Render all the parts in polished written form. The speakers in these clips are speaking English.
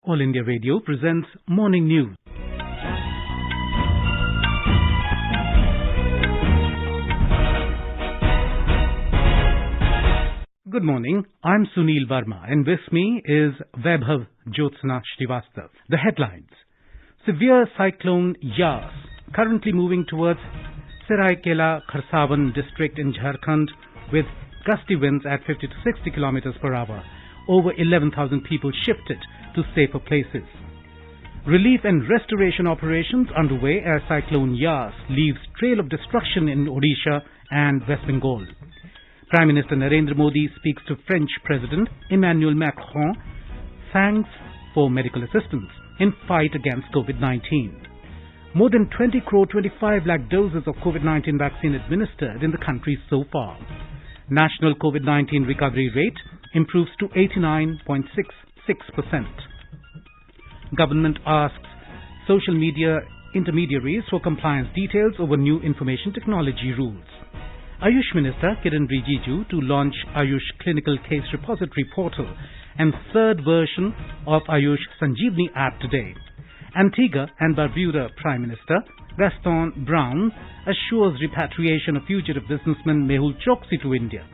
All India Radio presents Morning News. Good morning, I'm Sunil Verma and with me is Vaibhav Jyotsna Srivastav. The headlines. Severe cyclone Yas currently moving towards Seraikela Kharsavan district in Jharkhand with gusty winds at 50 to 60 kilometers per hour. Over 11,000 people shifted to safer places. Relief and restoration operations underway as Cyclone Yas leaves trail of destruction in Odisha and West Bengal. Prime Minister Narendra Modi speaks to French President Emmanuel Macron, thanks for medical assistance in fight against COVID-19. More than 20 crore 25 lakh doses of COVID-19 vaccine administered in the country so far. National COVID-19 recovery rate improves to 89.66%. Government asks social media intermediaries for compliance details over new information technology rules. Ayush Minister Kiran Rijiju to launch Ayush Clinical Case Repository Portal and third version of Ayush Sanjeevani app today. Antigua and Barbuda Prime Minister Gaston Brown assures repatriation of fugitive businessman Mehul Choksi to India.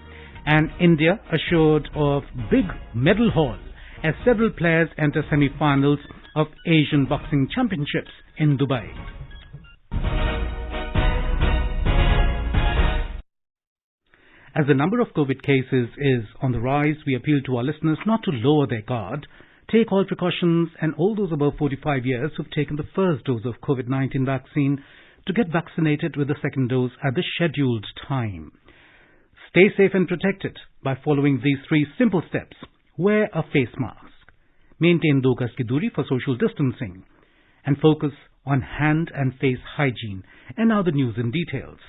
And India assured of big medal haul as several players enter semi-finals of Asian Boxing Championships in Dubai. As the number of COVID cases is on the rise, we appeal to our listeners not to lower their guard. Take all precautions, and all those above 45 years who've taken the first dose of COVID-19 vaccine to get vaccinated with the second dose at the scheduled time. Stay safe and protected by following these 3 simple steps. Wear a face mask. Maintain 2 gaz ki duri for social distancing. And focus on hand and face hygiene. And now the news in details.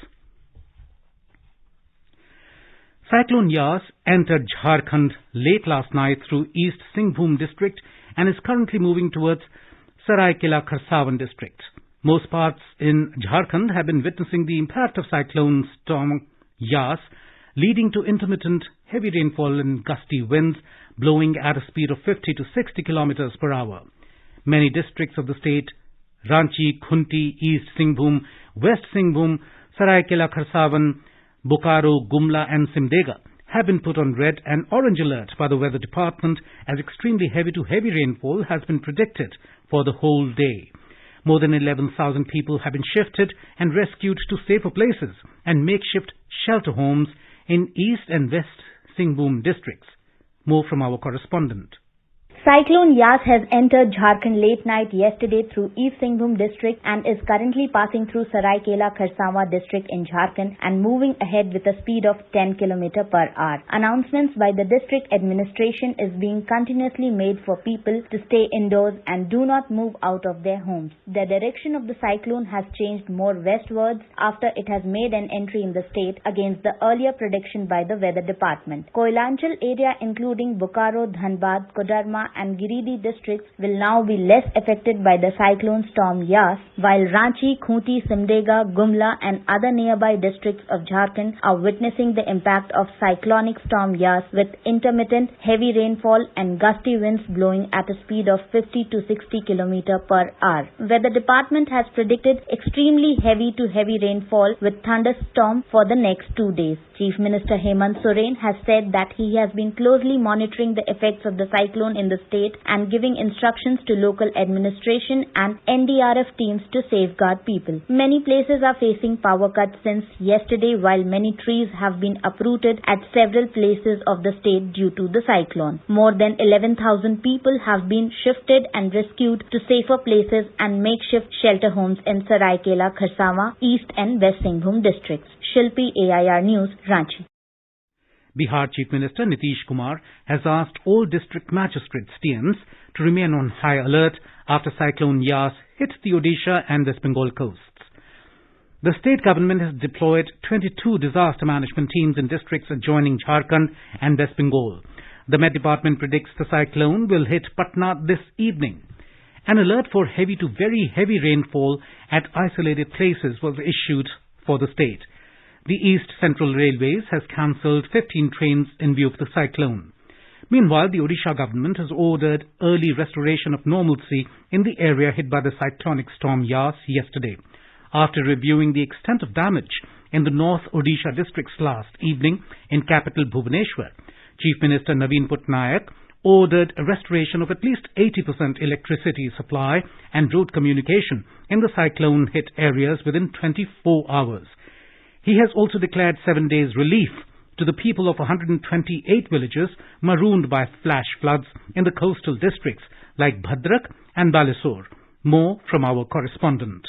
Cyclone Yas entered Jharkhand late last night through East Singhbhum district and is currently moving towards Seraikela Kharsavan district. Most parts in Jharkhand have been witnessing the impact of cyclone storm Yas, leading to intermittent heavy rainfall and gusty winds blowing at a speed of 50 to 60 kilometers per hour. Many districts of the state, Ranchi, Khunti, East Singhbhum, West Singhbhum, Seraikela Kharsavan, Bokaro, Gumla and Simdega have been put on red and orange alert by the weather department as extremely heavy to heavy rainfall has been predicted for the whole day. More than 11,000 people have been shifted and rescued to safer places and makeshift shelter homes in East and West Singhbhum districts. More from our correspondent. Cyclone Yas has entered Jharkhand late night yesterday through East Singhbhum district and is currently passing through Seraikela Kharsavan district in Jharkhand and moving ahead with a speed of 10 km per hour. Announcements by the district administration is being continuously made for people to stay indoors and do not move out of their homes. The direction of the cyclone has changed more westwards after it has made an entry in the state against the earlier prediction by the weather department. Koilanchal area including Bokaro, Dhanbad, Kodarma and Giridih districts will now be less affected by the cyclone storm Yas, while Ranchi, Khunti, Simdega, Gumla and other nearby districts of Jharkhand are witnessing the impact of cyclonic storm Yas with intermittent heavy rainfall and gusty winds blowing at a speed of 50 to 60 km per hour. Weather department has predicted extremely heavy to heavy rainfall with thunderstorm for the next 2 days. Chief Minister Hemant Soren has said that he has been closely monitoring the effects of the cyclone in the state and giving instructions to local administration and NDRF teams to safeguard people. Many places are facing power cuts since yesterday, while many trees have been uprooted at several places of the state due to the cyclone. More than 11,000 people have been shifted and rescued to safer places and makeshift shelter homes in Seraikela Kharsavan, East and West Singhbhum districts. Shilpi, AIR News, Ranchi. Bihar Chief Minister Nitish Kumar has asked all district magistrates TMs to remain on high alert after Cyclone Yas hit the Odisha and West Bengal coasts. The state government has deployed 22 disaster management teams in districts adjoining Jharkhand and West Bengal. The Met Department predicts the cyclone will hit Patna this evening. An alert for heavy to very heavy rainfall at isolated places was issued for the state. The East Central Railways has cancelled 15 trains in view of the cyclone. Meanwhile, the Odisha government has ordered early restoration of normalcy in the area hit by the cyclonic storm Yas yesterday. After reviewing the extent of damage in the North Odisha districts last evening in capital Bhubaneswar, Chief Minister Naveen Patnaik ordered a restoration of at least 80% electricity supply and road communication in the cyclone-hit areas within 24 hours. He has also declared 7 days relief to the people of 128 villages marooned by flash floods in the coastal districts like Bhadrak and Balasore. More from our correspondent.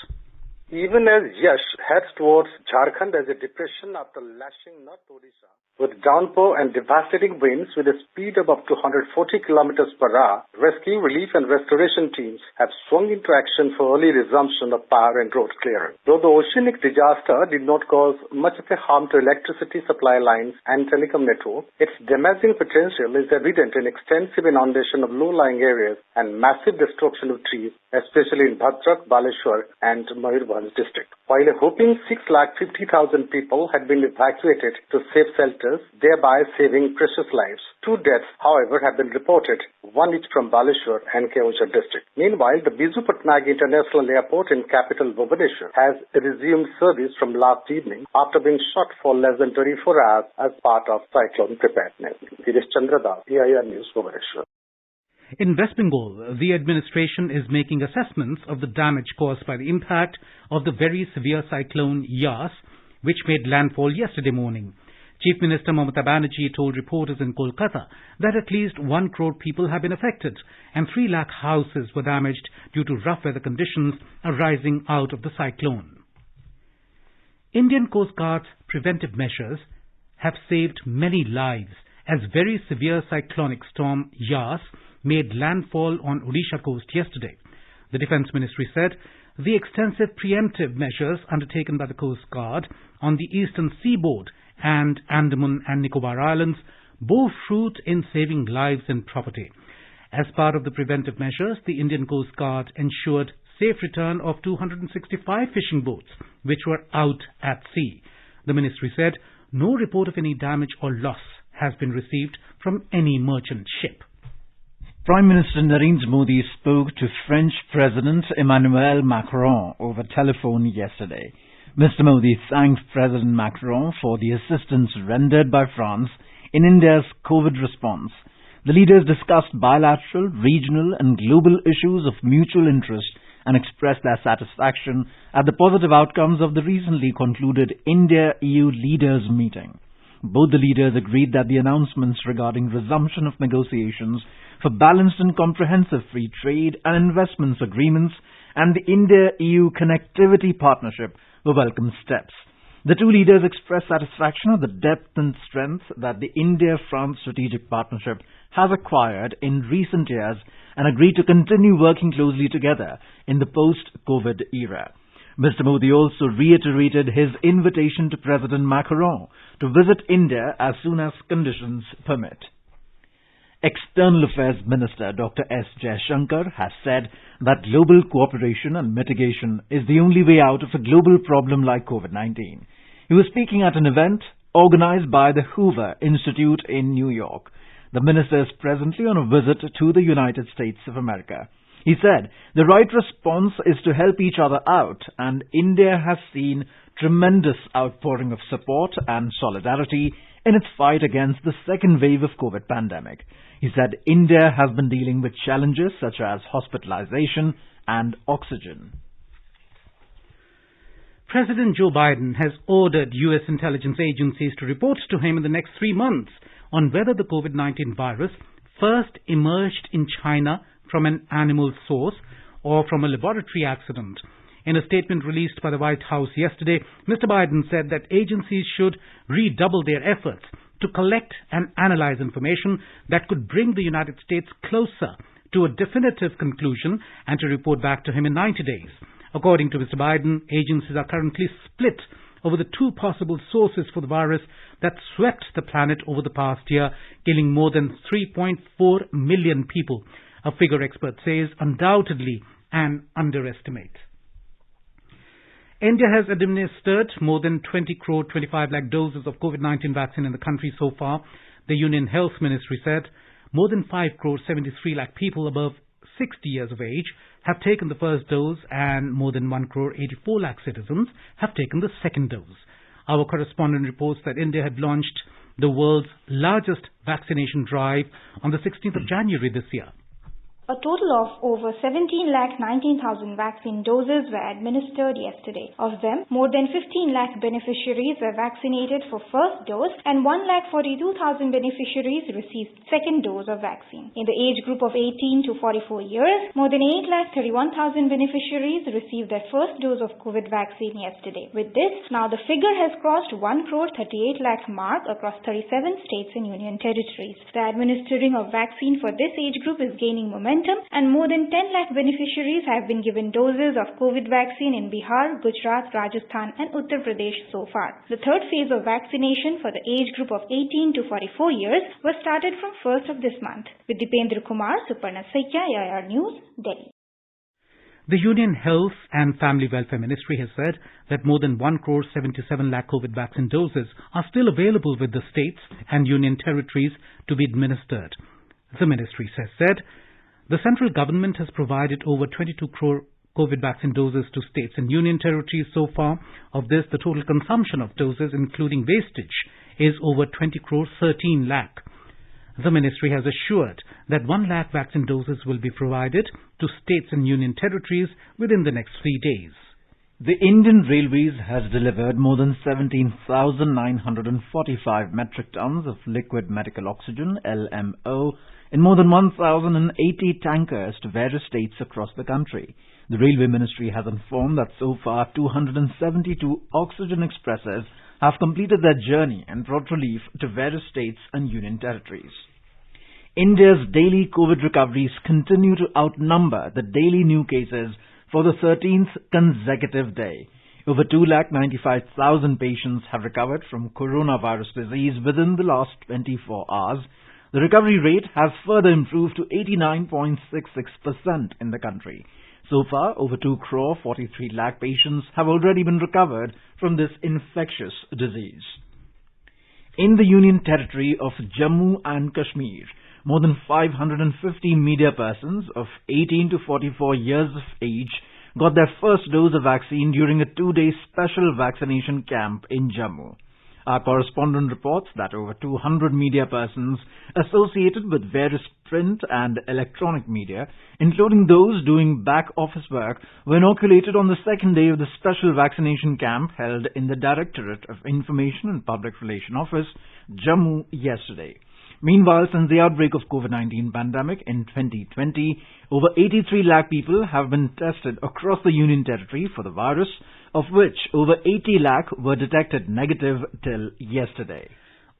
Even as Yash heads towards Jharkhand as a depression after lashing North Odisha with downpour and devastating winds with a speed of up to 140 kilometers per hour, rescue, relief and restoration teams have swung into action for early resumption of power and road clearance. Though the oceanic disaster did not cause much of a harm to electricity supply lines and telecom network, its damaging potential is evident in extensive inundation of low-lying areas and massive destruction of trees, especially in Bhadrak, Baleshwar and Mayurbhanj district. While a whopping 650,000 people had been evacuated to safe shelters, thereby saving precious lives. 2 deaths, however, have been reported, one each from Baleshwar and Keonjhar district. Meanwhile, the Biju Patnaik International Airport in capital Bhubaneswar has resumed service from last evening after being shut for less than 24 hours as part of cyclone preparedness. Girish Chandra Das, EIR News, Bhubaneswar. In West Bengal, the administration is making assessments of the damage caused by the impact of the very severe cyclone Yas, which made landfall yesterday morning. Chief Minister Mamata Banerjee told reporters in Kolkata that at least 1 crore people have been affected and 3 lakh houses were damaged due to rough weather conditions arising out of the cyclone. Indian Coast Guard's preventive measures have saved many lives as very severe cyclonic storm Yas made landfall on Odisha coast yesterday. The Defence Ministry said the extensive preemptive measures undertaken by the Coast Guard on the eastern seaboard and Andaman and Nicobar Islands bore fruit in saving lives and property. As part of the preventive measures, the Indian Coast Guard ensured safe return of 265 fishing boats which were out at sea. The ministry said no report of any damage or loss has been received from any merchant ship. Prime Minister Narendra Modi spoke to French President Emmanuel Macron over telephone yesterday. Mr. Modi thanked President Macron for the assistance rendered by France in India's COVID response. The leaders discussed bilateral, regional and global issues of mutual interest and expressed their satisfaction at the positive outcomes of the recently concluded India-EU leaders meeting. Both the leaders agreed that the announcements regarding resumption of negotiations for balanced and comprehensive free trade and investments agreements and the India-EU connectivity partnership were welcome steps. The two leaders expressed satisfaction of the depth and strength that the India-France strategic partnership has acquired in recent years and agreed to continue working closely together in the post-COVID era. Mr. Modi also reiterated his invitation to President Macron to visit India as soon as conditions permit. External Affairs Minister Dr. S. Jaishankar has said that global cooperation and mitigation is the only way out of a global problem like COVID-19. He was speaking at an event organized by the Hoover Institute in New York. The minister is presently on a visit to the United States of America. He said the right response is to help each other out, and India has seen tremendous outpouring of support and solidarity in its fight against the second wave of COVID pandemic. He said India has been dealing with challenges such as hospitalization and oxygen. President Joe Biden has ordered U.S. intelligence agencies to report to him in the next 3 months on whether the COVID-19 virus first emerged in China from an animal source or from a laboratory accident. In a statement released by the White House yesterday, Mr. Biden said that agencies should redouble their efforts to collect and analyze information that could bring the United States closer to a definitive conclusion and to report back to him in 90 days. According to Mr. Biden, agencies are currently split over the 2 possible sources for the virus that swept the planet over the past year, killing more than 3.4 million people, a figure experts say is undoubtedly an underestimate. India has administered more than 20 crore 25 lakh doses of COVID-19 vaccine in the country so far, the Union Health Ministry said. more than 5,73 lakh people above 60 years of age have taken the first dose and more than 1,84 lakh citizens have taken the second dose. Our correspondent reports that India had launched the world's largest vaccination drive on the 16th of January this year. A total of over 17,19,000 vaccine doses were administered yesterday. Of them, more than 15 lakh beneficiaries were vaccinated for first dose and 1,42,000 beneficiaries received second dose of vaccine. In the age group of 18 to 44 years, more than 8,31,000 beneficiaries received their first dose of COVID vaccine yesterday. With this, now the figure has crossed 1,38 lakh mark across 37 states and union territories. The administering of vaccine for this age group is gaining momentum, and more than 10 lakh beneficiaries have been given doses of COVID vaccine in Bihar, Gujarat, Rajasthan and Uttar Pradesh so far. The third phase of vaccination for the age group of 18 to 44 years was started from 1st of this month. With Dipendra Kumar, Suparna Saikya, AIR News, Delhi. The Union Health and Family Welfare Ministry has said that more than 1,77 lakh COVID vaccine doses are still available with the states and union territories to be administered. The ministry has said the central government has provided over 22 crore COVID vaccine doses to states and union territories so far. Of this, the total consumption of doses, including wastage, is over 20 crore 13 lakh. The ministry has assured that 1 lakh vaccine doses will be provided to states and union territories within the next 3 days. The Indian Railways has delivered more than 17,945 metric tons of liquid medical oxygen, LMO, in more than 1,080 tankers to various states across the country. The Railway Ministry has informed that so far 272 oxygen expresses have completed their journey and brought relief to various states and union territories. India's daily COVID recoveries continue to outnumber the daily new cases for the 13th consecutive day. Over 295,000 patients have recovered from coronavirus disease within the last 24 hours. The recovery rate has further improved to 89.66% in the country. So far, over 2 crore 43 lakh patients have already been recovered from this infectious disease. In the Union Territory of Jammu and Kashmir, more than 550 media persons of 18 to 44 years of age got their first dose of vaccine during a 2-day special vaccination camp in Jammu. Our correspondent reports that over 200 media persons associated with various print and electronic media, including those doing back office work, were inoculated on the second day of the special vaccination camp held in the Directorate of Information and Public Relations Office, Jammu, yesterday. Meanwhile, since the outbreak of COVID-19 pandemic in 2020, over 83 lakh people have been tested across the Union Territory for the virus, of which over 80 lakh were detected negative till yesterday.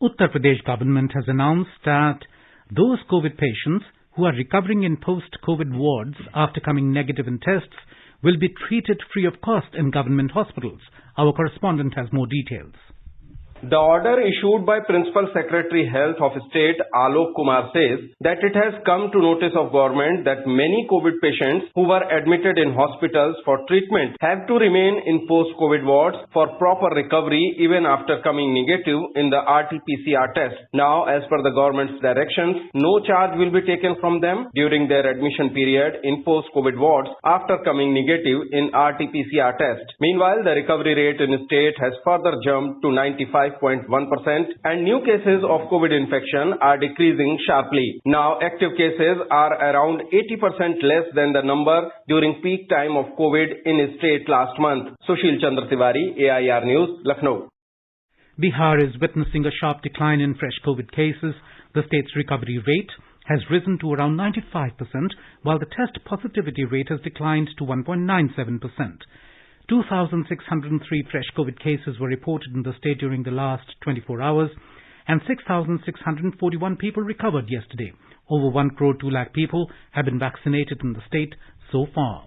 Uttar Pradesh government has announced that those COVID patients who are recovering in post-COVID wards after coming negative in tests will be treated free of cost in government hospitals. Our correspondent has more details. The order issued by Principal Secretary Health of State Alok Kumar says that it has come to notice of government that many COVID patients who were admitted in hospitals for treatment have to remain in post-COVID wards for proper recovery even after coming negative in the RT-PCR test. Now, as per the government's directions, no charge will be taken from them during their admission period in post-COVID wards after coming negative in RT-PCR test. Meanwhile, the recovery rate in the state has further jumped to 95.1% and new cases of COVID infection are decreasing sharply. Now active cases are around 80% less than the number during peak time of COVID in state last month. Sushil Chandra Tiwari, AIR News, Lucknow. Bihar is witnessing a sharp decline in fresh COVID cases. The state's recovery rate has risen to around 95%, while the test positivity rate has declined to 1.97%. 2,603 fresh COVID cases were reported in the state during the last 24 hours, and 6,641 people recovered yesterday. Over 1 crore 2 lakh people have been vaccinated in the state so far.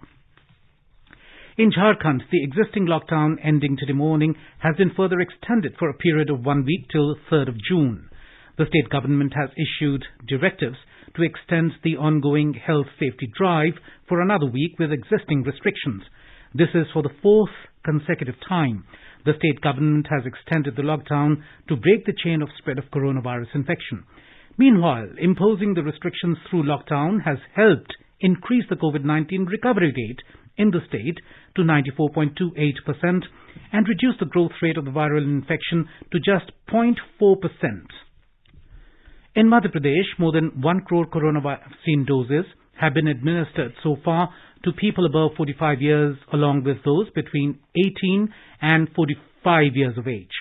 In Jharkhand, the existing lockdown ending today morning has been further extended for a period of 1 week till 3rd of June. The state government has issued directives to extend the ongoing health safety drive for another week with existing restrictions. This is for the 4th consecutive time. The state government has extended the lockdown to break the chain of spread of coronavirus infection. Meanwhile, imposing the restrictions through lockdown has helped increase the COVID-19 recovery rate in the state to 94.28% and reduce the growth rate of the viral infection to just 0.4%. In Madhya Pradesh, more than 1 crore corona vaccine doses have been administered so far to people above 45 years along with those between 18 and 45 years of age.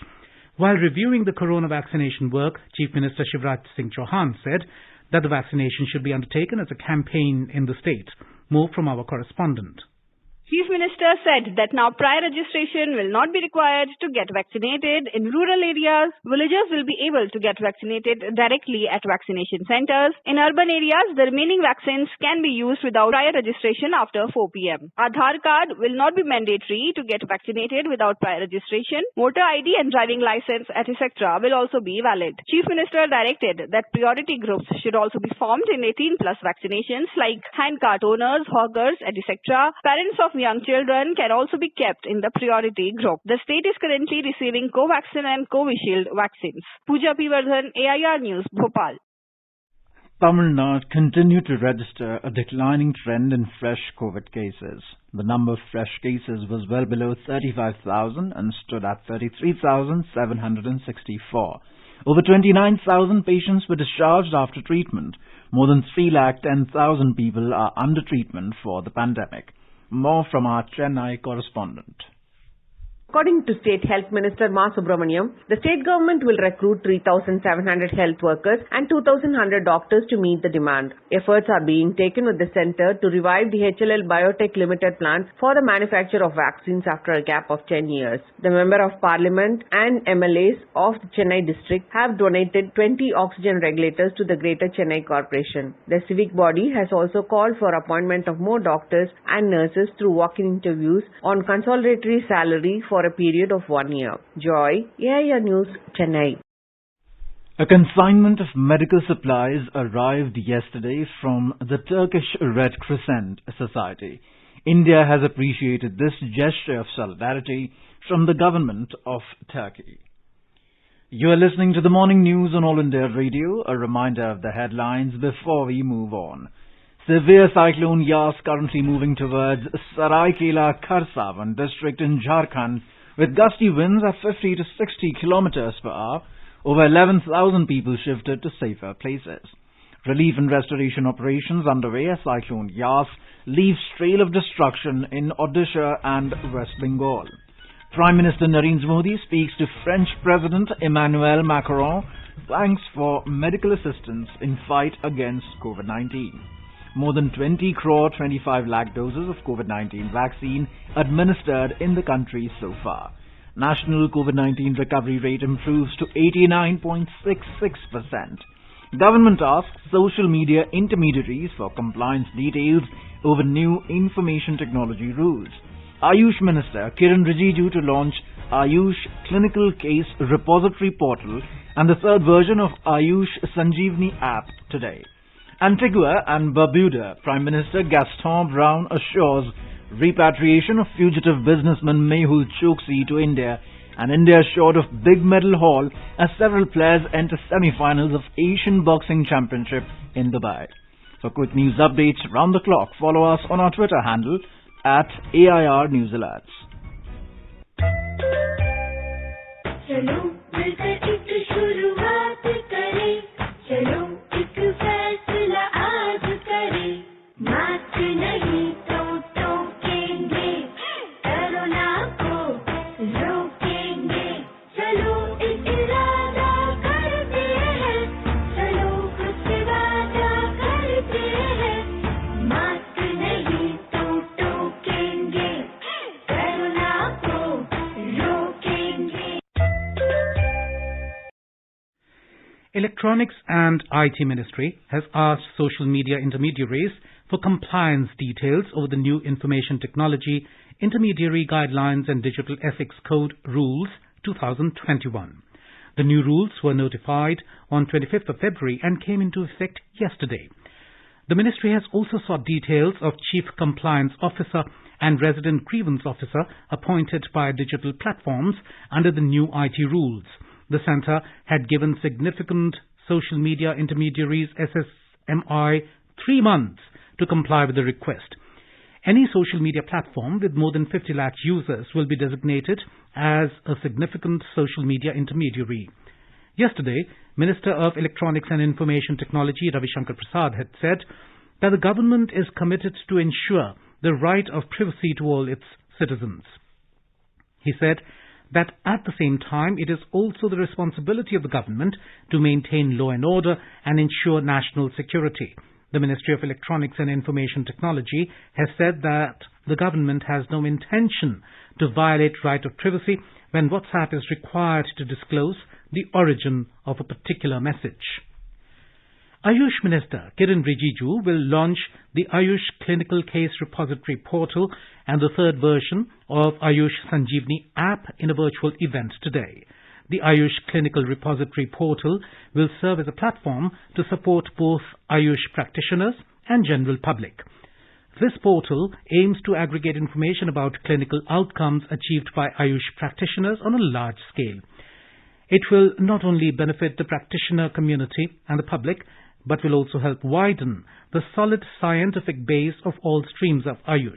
While reviewing the corona vaccination work, Chief Minister Shivraj Singh Chauhan said that the vaccination should be undertaken as a campaign in the state. More from our correspondent. Chief Minister said that now prior registration will not be required to get vaccinated. In rural areas, villagers will be able to get vaccinated directly at vaccination centers. In urban areas, the remaining vaccines can be used without prior registration after 4 p.m. Aadhaar card will not be mandatory to get vaccinated without prior registration. Voter ID and driving license, etc. will also be valid. Chief Minister directed that priority groups should also be formed in 18+ vaccinations like hand cart owners, hawkers, etc. Parents of young children can also be kept in the priority group. The state is currently receiving Covaxin and Covishield vaccines. Pooja P. Vardhan, AIR News, Bhopal. Tamil Nadu continued to register a declining trend in fresh COVID cases. The number of fresh cases was well below 35,000 and stood at 33,764. Over 29,000 patients were discharged after treatment. More than 310,000 people are under treatment for the pandemic. More from our Chennai correspondent. According to State Health Minister Ma Subramaniam, the state government will recruit 3,700 health workers and 2,100 doctors to meet the demand. Efforts are being taken with the centre to revive the HLL Biotech Limited plant for the manufacture of vaccines after a gap of 10 years. The Member of Parliament and MLAs of the Chennai district have donated 20 oxygen regulators to the Greater Chennai Corporation. The civic body has also called for appointment of more doctors and nurses through walk-in interviews on consolidatory salary for a period of 1 year. Joy, AIR News, Chennai. A consignment of medical supplies arrived yesterday from the Turkish Red Crescent Society. India has appreciated this gesture of solidarity from the government of Turkey. You are listening to the morning news on All India Radio. A reminder of the headlines before we move on. Severe cyclone Yas currently moving towards Saraikela Kharsavan district in Jharkhand with gusty winds at 50 to 60 kilometers per hour. Over 11,000 people shifted to safer places. Relief and restoration operations underway as Cyclone Yas leaves trail of destruction in Odisha and West Bengal. Prime Minister Narendra Modi speaks to French President Emmanuel Macron, thanks for medical assistance in fight against COVID-19. More than 20 crore 25 lakh doses of COVID-19 vaccine administered in the country so far. National COVID-19 recovery rate improves to 89.66%. Government asks social media intermediaries for compliance details over new information technology rules. Ayush Minister Kiran Rijiju to launch Ayush Clinical Case Repository Portal and the third version of Ayush Sanjeevani app today. Antigua and Barbuda Prime Minister Gaston Brown assures repatriation of fugitive businessman Mehul Choksi to India, and India short of big medal haul as several players enter semi-finals of Asian Boxing Championship in Dubai. For quick news updates round the clock, follow us on our Twitter handle at AIR News Alerts. Electronics and IT Ministry has asked social media intermediaries for compliance details over the new Information Technology Intermediary Guidelines and Digital Ethics Code Rules 2021. The new rules were notified on 25th of February and came into effect yesterday. The ministry has also sought details of Chief Compliance Officer and Resident Grievance Officer appointed by digital platforms under the new IT rules. The centre had given significant social media intermediaries SSMI 3 months to comply with the request. Any social media platform with more than 50 lakh users will be designated as a significant social media intermediary. Yesterday, Minister of Electronics and Information Technology Ravi Shankar Prasad had said that the government is committed to ensure the right of privacy to all its citizens. He said that at the same time, it is also the responsibility of the government to maintain law and order and ensure national security. The Ministry of Electronics and Information Technology has said that the government has no intention to violate right of privacy when WhatsApp is required to disclose the origin of a particular message. Ayush Minister Kiren Rijiju will launch the Ayush Clinical Case Repository Portal and the third version of Ayush Sanjeevani app in a virtual event today. The Ayush Clinical Repository Portal will serve as a platform to support both Ayush practitioners and general public. This portal aims to aggregate information about clinical outcomes achieved by Ayush practitioners on a large scale. It will not only benefit the practitioner community and the public, but will also help widen the solid scientific base of all streams of Ayush.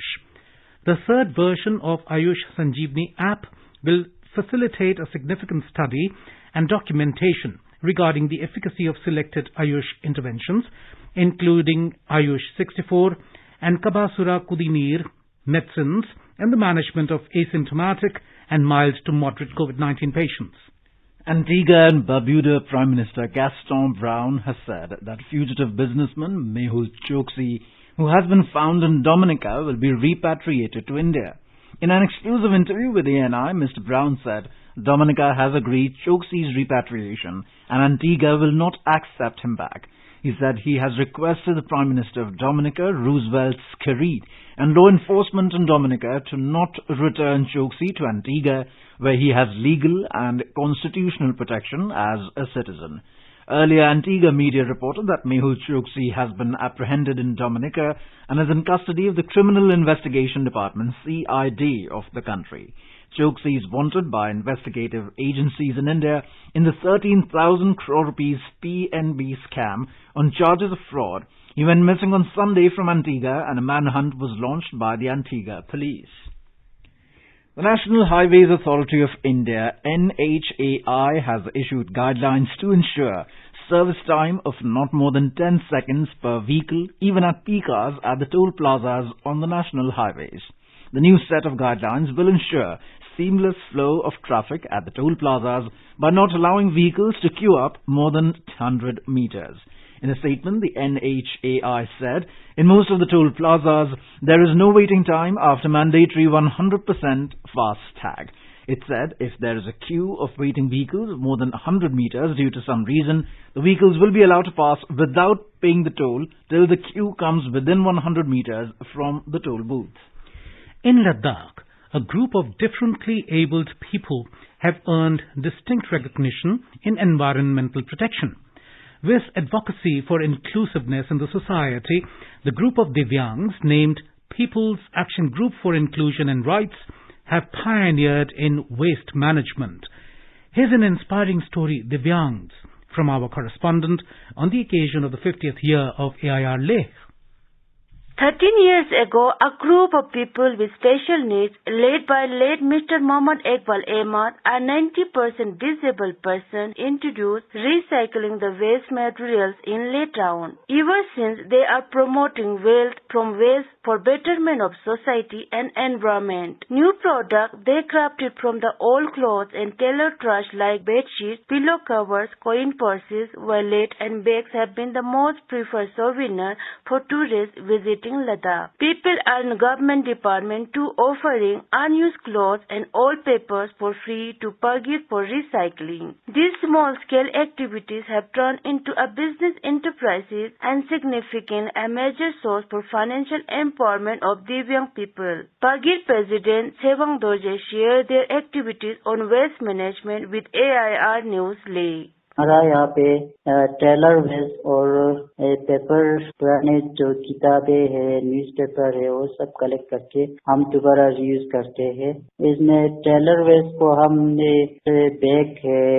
The third version of Ayush Sanjeevani app will facilitate a significant study and documentation regarding the efficacy of selected Ayush interventions, including Ayush 64 and Kabasura Kudinir medicines and the management of asymptomatic and mild to moderate COVID-19 patients. Antigua and Barbuda Prime Minister Gaston Brown has said that fugitive businessman Mehul Choksi, who has been found in Dominica, will be repatriated to India. In an exclusive interview with ANI, Mr. Brown said Dominica has agreed Choksi's repatriation and Antigua will not accept him back. He said he has requested the Prime Minister of Dominica, Roosevelt Skerrit, and law enforcement in Dominica to not return Choksi to Antigua, where he has legal and constitutional protection as a citizen. Earlier, Antigua media reported that Mehul Choksi has been apprehended in Dominica and is in custody of the Criminal Investigation Department, CID, of the country. Choksi is wanted by investigative agencies in India in the 13,000 crore rupees PNB scam on charges of fraud. He went missing on Sunday from Antigua and a manhunt was launched by the Antigua police. The National Highways Authority of India, NHAI, has issued guidelines to ensure service time of not more than 10 seconds per vehicle, even at peak hours at the toll plazas on the national highways. The new set of guidelines will ensure seamless flow of traffic at the toll plazas by not allowing vehicles to queue up more than 100 meters. In a statement, the NHAI said, in most of the toll plazas, there is no waiting time after mandatory 100% FASTag. It said if there is a queue of waiting vehicles more than 100 meters due to some reason, the vehicles will be allowed to pass without paying the toll till the queue comes within 100 meters from the toll booth. In Ladakh, a group of differently abled people have earned distinct recognition in environmental protection. With advocacy for inclusiveness in the society, the group of Divyangs, named People's Action Group for Inclusion and Rights, have pioneered in waste management. Here's an inspiring story, Divyangs, from our correspondent on the occasion of the 50th year of AIR Leh. 13 years ago, a group of people with special needs, led by late Mr. Mohammad Iqbal Ahmad, a 90% disabled person, introduced recycling the waste materials in Leh town. Ever since, they are promoting wealth from waste for betterment of society and environment. New products they crafted from the old clothes and tailored trash like bed sheets, pillow covers, coin purses, wallet and bags have been the most preferred souvenir for tourists visiting Ladakh. People and government department too offering unused clothes and old papers for free to purchase for recycling. These small-scale activities have turned into a business enterprises and significant a major source for financial empowerment of Divyang people. Pagir President Sevang Dorje shared their activities on waste management with AIR News Leh. हमारा यहाँ पे Taylor waste और paper पुराने जो किताबें है newspaper है वो सब कलेक्ट करके हम दोबारा यूज करते हैं। इसमें टेलर वेस्ट को हमने बैग है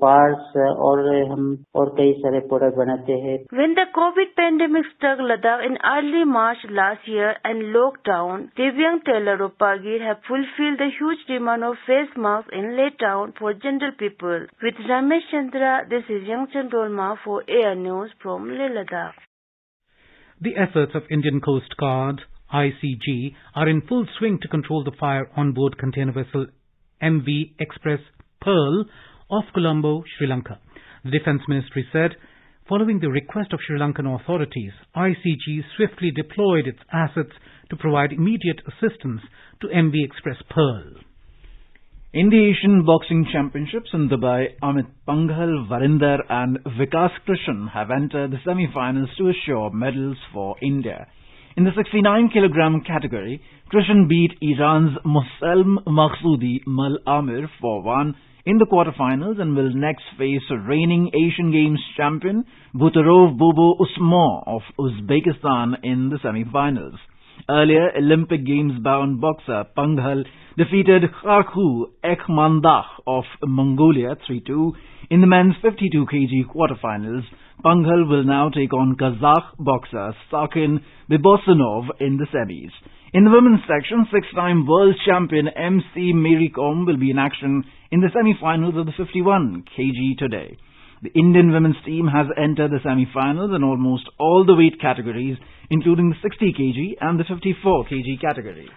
पार्ट्स और हम और कई सारे प्रोडक्ट बनाते हैं. When the COVID pandemic struck Ladakh in early March last year and lockdown, Divyang Taylor of Pagir have fulfilled the huge demand of face masks in Leh town for general people. With Ramesh Chandra, this is Young Chandolma for Air News from Leh Ladakh. The efforts of Indian Coast Guard, ICG, are in full swing to control the fire on board container vessel MV Express Pearl off Colombo, Sri Lanka. The Defence Ministry said, following the request of Sri Lankan authorities, ICG swiftly deployed its assets to provide immediate assistance to MV Express Pearl. In the Asian Boxing Championships in Dubai, Amit Panghal, Varinder and Vikas Krishan have entered the semi-finals to assure medals for India. In the 69kg category, Krishan beat Iran's Moselm Maghsoudi Mal Amir 4-1 in the quarterfinals and will next face reigning Asian Games champion Butarov Bobo Usman of Uzbekistan in the semi-finals. Earlier, Olympic Games-bound boxer Panghal defeated Kharkhu Ekhmandah of Mongolia 3-2 in the men's 52 kg quarterfinals. Panghal will now take on Kazakh boxer Sakin Bibosinov in the semis. In the women's section, six-time world champion MC Mary Kom will be in action in the semi-finals of the 51 kg today. The Indian women's team has entered the semi-finals in almost all the weight categories, including the 60 kg and the 54 kg category.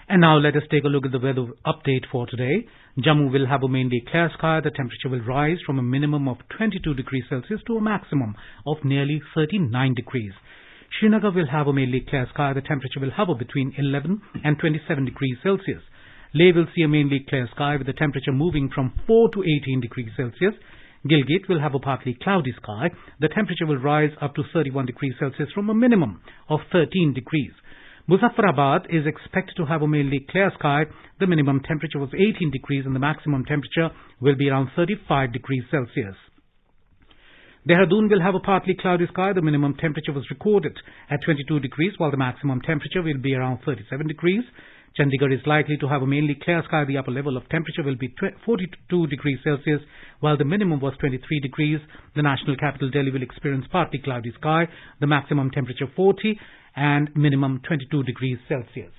And now let us take a look at the weather update for today. Jammu will have a mainly clear sky. The temperature will rise from a minimum of 22 degrees Celsius to a maximum of nearly 39 degrees. Srinagar will have a mainly clear sky. The temperature will hover between 11 and 27 degrees Celsius. Leh will see a mainly clear sky with the temperature moving from 4 to 18 degrees Celsius. Gilgit will have a partly cloudy sky. The temperature will rise up to 31 degrees Celsius from a minimum of 13 degrees. Muzaffarabad is expected to have a mainly clear sky. The minimum temperature was 18 degrees and the maximum temperature will be around 35 degrees Celsius. Dehradun will have a partly cloudy sky. The minimum temperature was recorded at 22 degrees while the maximum temperature will be around 37 degrees. Chandigarh is likely to have a mainly clear sky. The upper level of temperature will be 42 degrees Celsius while the minimum was 23 degrees. The national capital Delhi will experience partly cloudy sky. The maximum temperature 40 and minimum 22 degrees Celsius.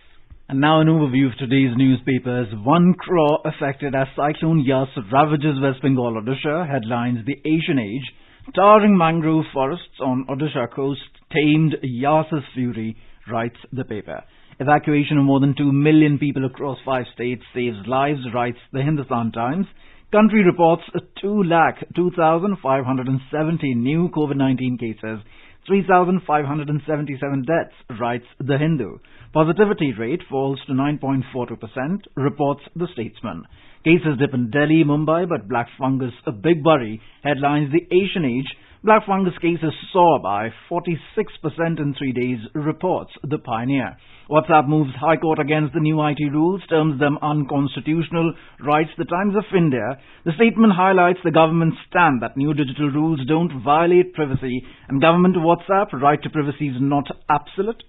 And now an overview of today's newspapers. 1 crore affected as Cyclone Yas ravages West Bengal, Odisha. Headlines: The Asian Age. Towering mangrove forests on Odisha coast tamed Yas's fury, writes the paper. Evacuation of more than 2 million people across 5 states saves lives, writes the Hindustan Times. Country reports 2,02,570 new COVID-19 cases, 3,577 deaths, writes the Hindu. Positivity rate falls to 9.42%, reports the Statesman. Cases dip in Delhi, Mumbai, but black fungus a big worry, headlines The Asian Age. Black fungus cases soar by 46% in 3 days, reports the Pioneer. WhatsApp moves High Court against the new IT rules, terms them unconstitutional, writes the Times of India. The statement highlights the government's stand that new digital rules don't violate privacy and government WhatsApp right to privacy is not absolute,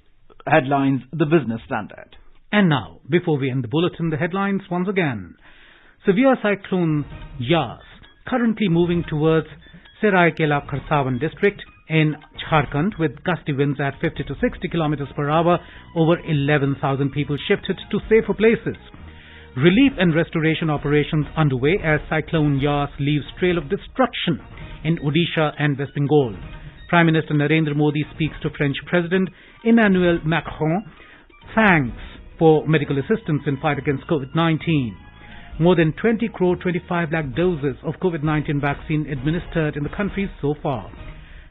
headlines the Business Standard. And now, before we end the bulletin, the headlines once again. Severe cyclone Yas currently moving towards Seraikela Kharsavan district in Jharkhand with gusty winds at 50 to 60 kilometers per hour. Over 11,000 people shifted to safer places. Relief and restoration operations underway as Cyclone Yas leaves trail of destruction in Odisha and West Bengal. Prime Minister Narendra Modi speaks to French President Emmanuel Macron. Thanks for medical assistance in fight against COVID-19. More than 20 crore 25 lakh doses of COVID-19 vaccine administered in the country so far.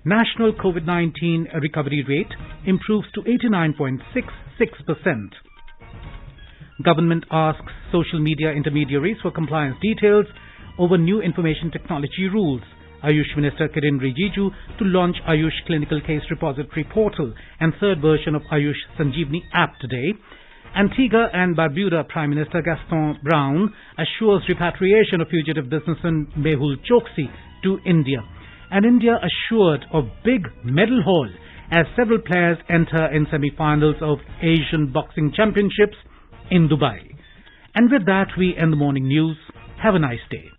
National COVID-19 recovery rate improves to 89.66%. Government asks social media intermediaries for compliance details over new information technology rules. Ayush Minister Kiren Rijiju to launch Ayush Clinical Case Repository Portal and third version of Ayush Sanjeevani app today. Antigua and Barbuda Prime Minister Gaston Brown assures repatriation of fugitive businessman Mehul Choksi to India. And India assured of big medal haul as several players enter in semi-finals of Asian Boxing Championships in Dubai. And with that, we end the morning news. Have a nice day.